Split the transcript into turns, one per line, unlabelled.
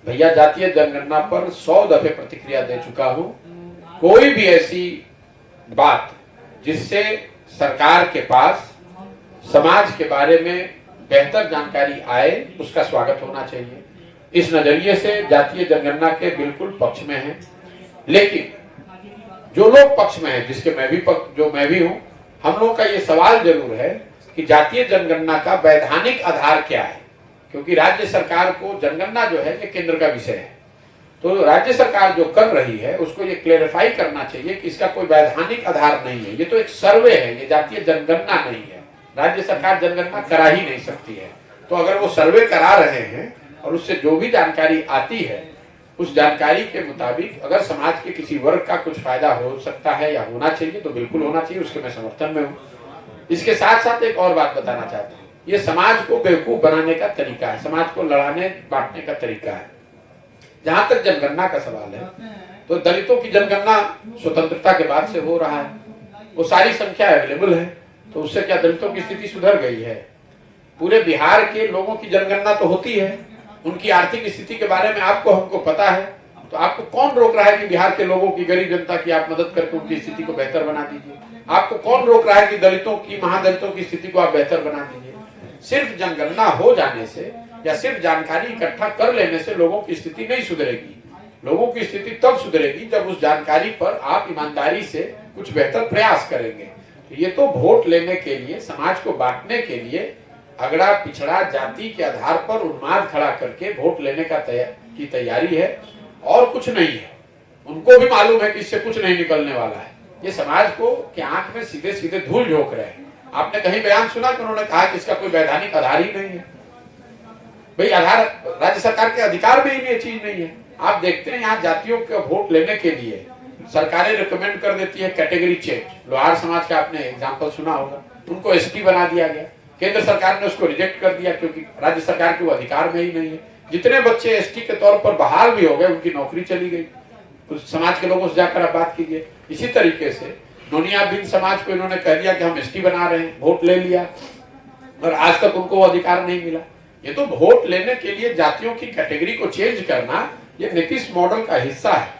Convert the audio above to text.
भैया जातीय जनगणना पर 100 दफे प्रतिक्रिया दे चुका हूं। कोई भी ऐसी बात जिससे सरकार के पास समाज के बारे में बेहतर जानकारी आए, उसका स्वागत होना चाहिए। इस नजरिए से जातीय जनगणना के बिल्कुल पक्ष में है। लेकिन जो लोग पक्ष में है, जिसके मैं भी हूं, हम लोग का ये सवाल जरूर है कि जातीय जनगणना का वैधानिक आधार क्या है, क्योंकि राज्य सरकार को जनगणना जो है ये केंद्र का विषय है। तो राज्य सरकार जो कर रही है उसको ये क्लेरिफाई करना चाहिए कि इसका कोई वैधानिक आधार नहीं है। ये तो एक सर्वे है, ये जातीय जनगणना नहीं है। राज्य सरकार जनगणना करा ही नहीं सकती है। तो अगर वो सर्वे करा रहे हैं और उससे जो भी जानकारी आती है, उस जानकारी के मुताबिक अगर समाज के किसी वर्ग का कुछ फायदा हो सकता है या होना चाहिए तो बिल्कुल होना चाहिए, उसके मैं समर्थन में हूँ। इसके साथ साथ एक और बात बताना चाहता हूँ, ये समाज को बेवकूफ बनाने का तरीका है, समाज को लड़ाने बांटने का तरीका है। जहां तक जनगणना का सवाल है, तो दलितों की जनगणना स्वतंत्रता के बाद से हो रहा है, वो सारी संख्या अवेलेबल है, तो उससे क्या दलितों की स्थिति सुधर गई है? पूरे बिहार के लोगों की जनगणना तो होती है, उनकी आर्थिक स्थिति के बारे में आपको हमको पता है, तो आपको कौन रोक रहा है कि बिहार के लोगों की, गरीब जनता की आप मदद करके उनकी स्थिति को बेहतर बना दीजिए? आपको कौन रोक रहा है कि दलितों की, महादलितों की स्थिति को आप बेहतर बना दीजिए? सिर्फ जनगणना हो जाने से या सिर्फ जानकारी इकट्ठा कर लेने से लोगों की स्थिति नहीं सुधरेगी। लोगों की स्थिति तब सुधरेगी जब उस जानकारी पर आप ईमानदारी से कुछ बेहतर प्रयास करेंगे। तो ये तो वोट लेने के लिए, समाज को बांटने के लिए अगड़ा पिछड़ा जाति के आधार पर उन्माद खड़ा करके वोट लेने की तैयारी है, और कुछ नहीं है। उनको भी मालूम है कि इससे कुछ नहीं निकलने वाला है। ये समाज को के आंख में सीधे सीधे धूल झोंक रहे हैं। आपने कहीं बयान सुना कि उन्होंने कहा कि इसका कोई वैधानिक आधार ही नहीं है? भाई आधार राज्य सरकार के अधिकार में ही ये चीज नहीं है। आप देखते हैं यहाँ जातियों के वोट लेने के लिए सरकारें रिकमेंड कर देती है कैटेगरी चेंज। लोहार समाज का आपने एग्जांपल सुना होगा, उनको एसटी बना दिया गया। केंद्र सरकार ने उसको रिजेक्ट कर दिया क्योंकि राज्य सरकार के वो अधिकार में ही नहीं है। जितने बच्चे एसटी के तौर पर बहाल भी हो गए, उनकी नौकरी चली गई। उस समाज के लोगों से जाकर आप बात कीजिए। इसी तरीके से नोनिया बिन समाज को इन्होंने कह दिया कि हम एसटी बना रहे हैं, वोट ले लिया, और आज तक उनको वो अधिकार नहीं मिला। ये तो वोट लेने के लिए जातियों की कैटेगरी को चेंज करना, ये नीतीश मॉडल का हिस्सा है।